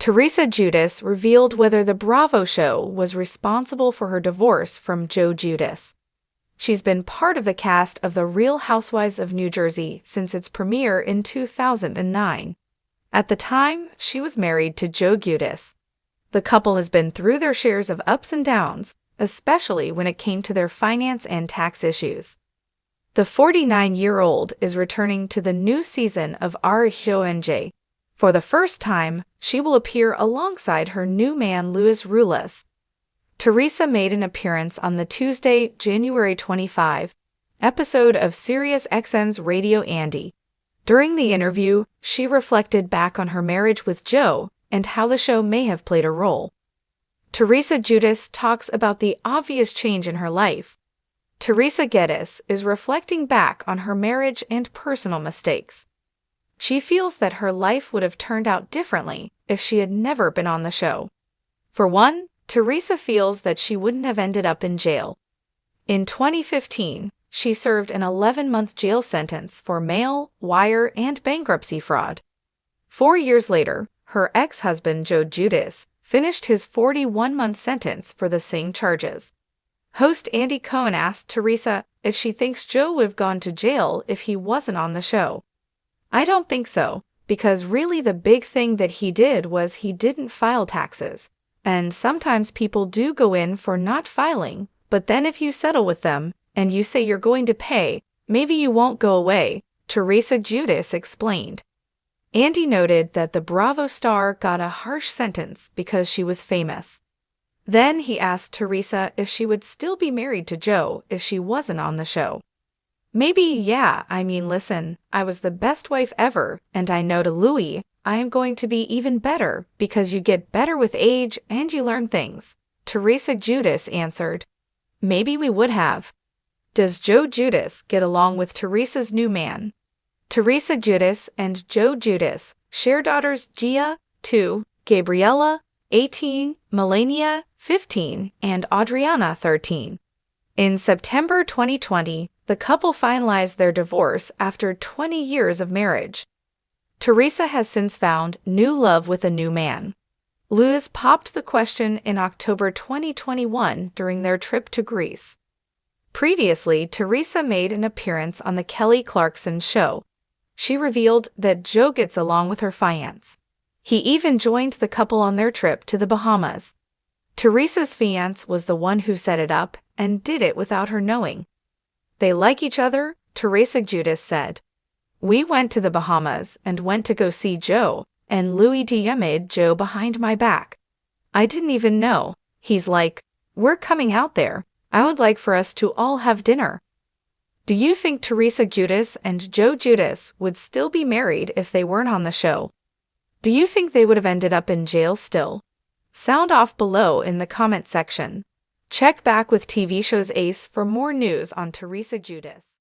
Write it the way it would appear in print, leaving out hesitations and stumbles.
Teresa Giudice revealed whether the Bravo show was responsible for her divorce from Joe Giudice. She's been part of the cast of The Real Housewives of New Jersey since its premiere in 2009. At the time, she was married to Joe Giudice. The couple has been through their shares of ups and downs, especially when it came to their finance and tax issues. The 49-year-old is returning to the new season of RHONJ. For the first time, she will appear alongside her new man Louis Rulas. Teresa made an appearance on the Tuesday, January 25, episode of SiriusXM's Radio Andy. During the interview, she reflected back on her marriage with Joe and how the show may have played a role. Teresa Giudice talks about the obvious change in her life. Teresa Giudice is reflecting back on her marriage and personal mistakes. She feels that her life would have turned out differently if she had never been on the show. For one, Teresa feels that she wouldn't have ended up in jail. In 2015, she served an 11-month jail sentence for mail, wire, and bankruptcy fraud. 4 years later, her ex-husband Joe Giudice finished his 41-month sentence for the same charges. Host Andy Cohen asked Teresa if she thinks Joe would have gone to jail if he wasn't on the show. "I don't think so, because really the big thing that he did was he didn't file taxes. And sometimes people do go in for not filing, but then if you settle with them and you say you're going to pay, maybe you won't go away," Teresa Giudice explained. Andy noted that the Bravo star got a harsh sentence because she was famous. Then he asked Teresa if she would still be married to Joe if she wasn't on the show. "Maybe, yeah, I mean, listen, I was the best wife ever, and I know to Louis, I am going to be even better because you get better with age and you learn things," Teresa Giudice answered. "Maybe we would have." Does Joe Giudice get along with Teresa's new man? Teresa Giudice and Joe Giudice share daughters Gia, 2, Gabriella, 18, Melania, 15, and Adriana, 13. In September 2020, the couple finalized their divorce after 20 years of marriage. Teresa has since found new love with a new man. Louis popped the question in October 2021 during their trip to Greece. Previously, Teresa made an appearance on The Kelly Clarkson Show. She revealed that Joe gets along with her fiancé. He even joined the couple on their trip to the Bahamas. Teresa's fiancé was the one who set it up and did it without her knowing. "They like each other," Teresa Giudice said. "We went to the Bahamas and went to go see Joe, and Louis DM'd Joe behind my back. I didn't even know. He's like, 'We're coming out there. I would like for us to all have dinner.'" Do you think Teresa Giudice and Joe Giudice would still be married if they weren't on the show? Do you think they would have ended up in jail still? Sound off below in the comment section. Check back with TV Show's Ace for more news on Teresa Giudice.